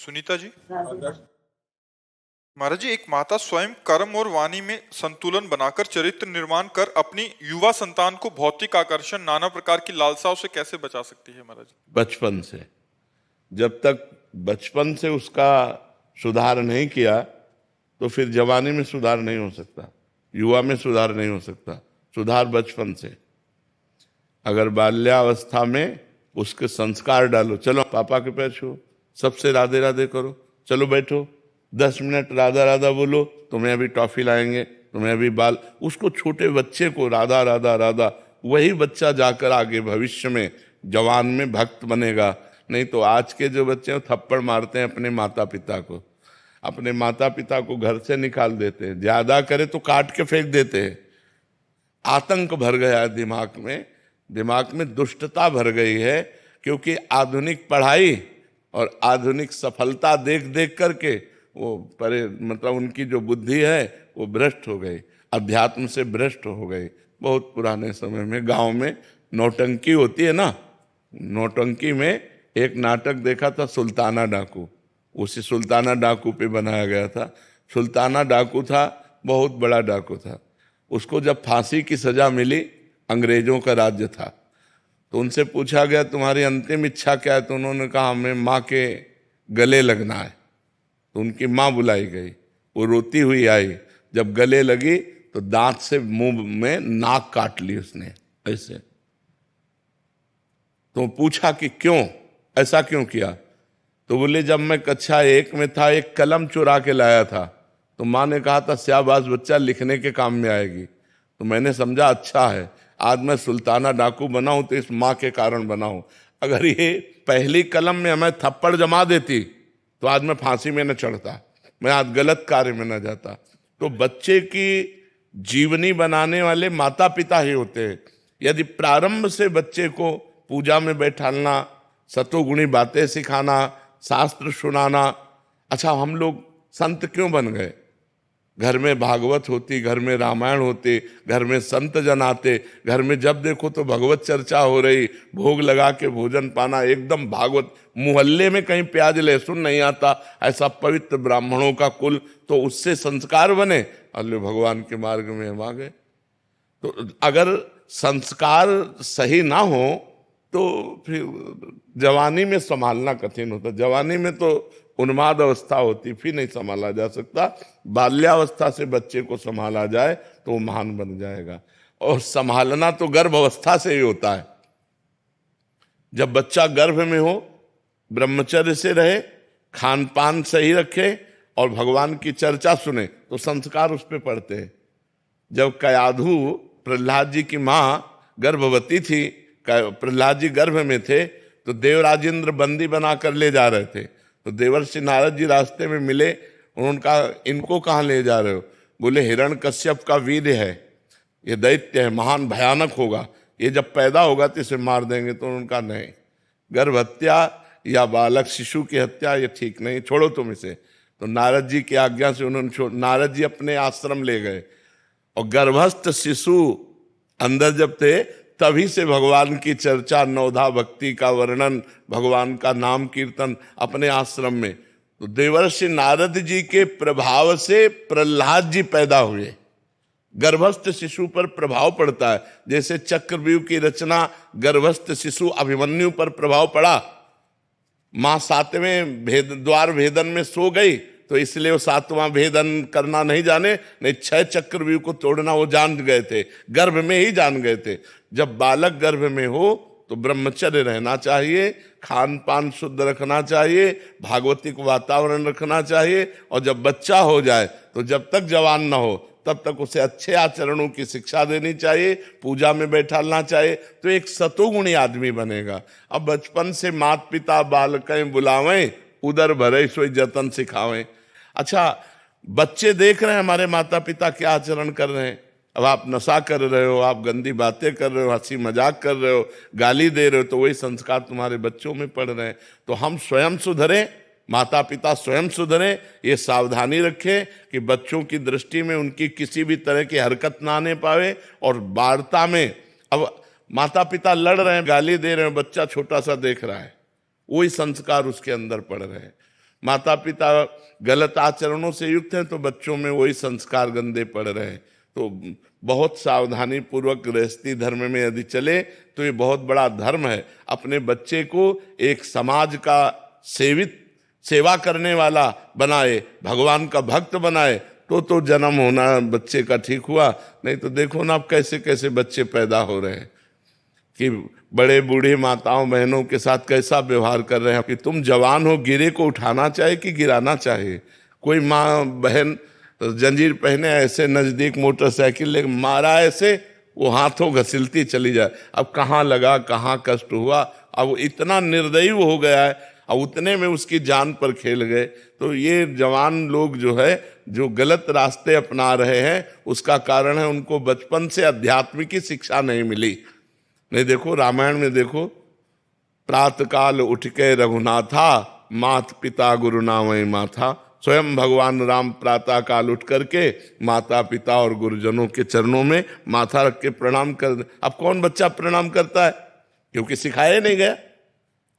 सुनीता जी, महाराज जी, एक माता स्वयं कर्म और वाणी में संतुलन बनाकर चरित्र निर्माण कर अपनी युवा संतान को भौतिक आकर्षण, नाना प्रकार की लालसाओं से कैसे बचा सकती है महाराज जी? बचपन से। जब तक बचपन से उसका सुधार नहीं किया तो फिर जवानी में सुधार नहीं हो सकता, युवा में सुधार नहीं हो सकता। सुधार बचपन से। अगर बाल्यावस्था में उसके संस्कार डालो, चलो पापा के पैर छुओ, सबसे राधे राधे करो, चलो बैठो 10 मिनट राधा राधा बोलो, तुम्हें अभी टॉफी लाएंगे, तुम्हें अभी बाल। उसको छोटे बच्चे को राधा राधा राधा, वही बच्चा जाकर आगे भविष्य में जवान में भक्त बनेगा। नहीं तो आज के जो बच्चे हैं थप्पड़ मारते हैं अपने माता पिता को, अपने माता पिता को घर से निकाल देते हैं, ज्यादा करे तो काट के फेंक देते हैं। आतंक भर गया है दिमाग में दुष्टता भर गई है, क्योंकि आधुनिक पढ़ाई और आधुनिक सफलता देख देख करके वो मतलब उनकी जो बुद्धि है वो भ्रष्ट हो गई, अध्यात्म से भ्रष्ट हो गई। बहुत पुराने समय में गांव में नौटंकी होती है ना, नौटंकी में एक नाटक देखा था सुल्ताना डाकू, उसी सुल्ताना डाकू पे बनाया गया था। सुल्ताना डाकू था, बहुत बड़ा डाकू था। उसको जब फांसी की सजा मिली, अंग्रेजों का राज्य था, तो उनसे पूछा गया तुम्हारी अंतिम इच्छा क्या है? तो उन्होंने कहा हमें माँ के गले लगना है। तो उनकी माँ बुलाई गई, वो रोती हुई आई, जब गले लगी तो दांत से मुंह में नाक काट ली उसने ऐसे। तो पूछा कि क्यों, ऐसा क्यों किया? तो बोले जब मैं कक्षा 1 में था एक कलम चुरा के लाया था, तो माँ ने कहा था शाबाश बच्चा, लिखने के काम में आएगी। तो मैंने समझा अच्छा है, आज मैं सुल्ताना डाकू बना हूं तो इस माँ के कारण बना हूं। अगर ये पहली कलम में हमें थप्पड़ जमा देती तो आज मैं फांसी में न चढ़ता, मैं आज गलत कार्य में न जाता। तो बच्चे की जीवनी बनाने वाले माता पिता ही होते हैं। यदि प्रारंभ से बच्चे को पूजा में बैठालना, सतोगुणी बातें सिखाना, शास्त्र सुनाना। अच्छा, हम लोग संत क्यों बन गए? घर में भागवत होती, घर में रामायण होते, घर में संत जन आते, घर में जब देखो तो भगवत चर्चा हो रही, भोग लगा के भोजन पाना, एकदम भागवत। मोहल्ले में कहीं प्याज लहसुन नहीं आता, ऐसा पवित्र ब्राह्मणों का कुल, तो उससे संस्कार बने, अल्लाह भगवान के मार्ग में हम आ गए। तो अगर संस्कार सही ना हो तो फिर जवानी में संभालना कठिन होता। जवानी में तो उन्माद अवस्था होती, फिर नहीं संभाला जा सकता। बाल्यावस्था से बच्चे को संभाला जाए तो वो महान बन जाएगा। और संभालना तो गर्भ अवस्था से ही होता है। जब बच्चा गर्भ में हो, ब्रह्मचर्य से रहे, खान पान सही रखे और भगवान की चर्चा सुने तो संस्कार उस पर पड़ते हैं। जब कयाधु प्रहलाद जी की माँ गर्भवती थी, प्रहलाद जी गर्भ में थे, तो देवराजेंद्र बंदी बनाकर ले जा रहे थे। तो देवर्षि नारद जी रास्ते में मिले, उन्होंने कहा इनको कहाँ ले जा रहे हो? बोले हिरण्यकश्यप का वीर है, ये दैत्य है, महान भयानक होगा, ये जब पैदा होगा तो इसे मार देंगे। तो उन्होंने कहा नहीं, गर्भ हत्या या बालक शिशु की हत्या ये ठीक नहीं, छोड़ो तुम इसे। तो नारद जी की आज्ञा से उन्होंने नारद जी अपने आश्रम ले गए, और गर्भस्थ शिशु अंदर जब थे तभी से भगवान की चर्चा, नवधा भक्ति का वर्णन, भगवान का नाम कीर्तन अपने आश्रम में। तो देवर्षि नारद जी के प्रभाव से प्रहलाद जी पैदा हुए। गर्भस्थ शिशु पर प्रभाव पड़ता है, जैसे चक्रव्यूह की रचना गर्भस्थ शिशु अभिमन्यु पर प्रभाव पड़ा। मां 7वें द्वार भेदन में सो गई, तो इसलिए वो 7वां भेदन करना नहीं जाने, नहीं 6 चक्रव्यूह को तोड़ना वो जान गए थे, गर्भ में ही जान गए थे। जब बालक गर्भ में हो तो ब्रह्मचर्य रहना चाहिए, खान पान शुद्ध रखना चाहिए, भागवतिक वातावरण रखना चाहिए। और जब बच्चा हो जाए तो जब तक जवान ना हो तब तक उसे अच्छे आचरणों की शिक्षा देनी चाहिए, पूजा में बैठालना चाहिए, तो एक सतोगुणी आदमी बनेगा। अब बचपन से माता पिता बालकें बुलावें, उदर भरे सोई जतन सिखावें। अच्छा, बच्चे देख रहे हैं हमारे माता पिता क्या आचरण कर रहे हैं। अब आप नशा कर रहे हो, आप गंदी बातें कर रहे हो, हंसी मजाक कर रहे हो, गाली दे रहे हो, तो वही संस्कार तुम्हारे बच्चों में पड़ रहे हैं। तो हम स्वयं सुधरें, माता पिता स्वयं सुधरें, ये सावधानी रखें कि बच्चों की दृष्टि में उनकी किसी भी तरह की हरकत ना आने पावे। और वार्ता में अब माता पिता लड़ रहे हैं, गाली दे रहे हैं, बच्चा छोटा सा देख रहा है, वही संस्कार उसके अंदर पड़ रहे हैं। माता पिता गलत आचरणों से युक्त हैं तो बच्चों में वही संस्कार गंदे पड़ रहे हैं। तो बहुत सावधानी पूर्वक गृहस्थी धर्म में यदि चले तो ये बहुत बड़ा धर्म है। अपने बच्चे को एक समाज का सेवा करने वाला बनाए, भगवान का भक्त बनाए, तो जन्म होना बच्चे का ठीक हुआ। नहीं तो देखो ना अब कैसे कैसे बच्चे पैदा हो रहे हैं कि बड़े बूढ़े माताओं बहनों के साथ कैसा व्यवहार कर रहे हैं कि तुम जवान हो, गिरे को उठाना चाहे कि गिराना चाहे। कोई माँ बहन जंजीर पहने ऐसे नजदीक मोटरसाइकिल ले मारा ऐसे, वो हाथों घसीलती चली जाए। अब कहाँ लगा, कहाँ कष्ट हुआ, अब इतना निर्दयी हो गया है, अब उतने में उसकी जान पर खेल गए। तो ये जवान लोग जो है जो गलत रास्ते अपना रहे हैं उसका कारण है उनको बचपन से अध्यात्म की शिक्षा नहीं मिली। नहीं देखो रामायण में देखो, प्रातः काल उठ के रघुनाथा, मात पिता गुरु नामय माथा। स्वयं भगवान राम प्रातः काल उठ करके माता पिता और गुरुजनों के चरणों में माथा रख के प्रणाम कर। अब कौन बच्चा प्रणाम करता है? क्योंकि सिखाया नहीं गया,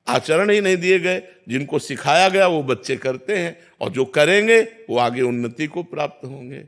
आचरण ही नहीं दिए गए। जिनको सिखाया गया वो बच्चे करते हैं और जो करेंगे वो आगे उन्नति को प्राप्त होंगे।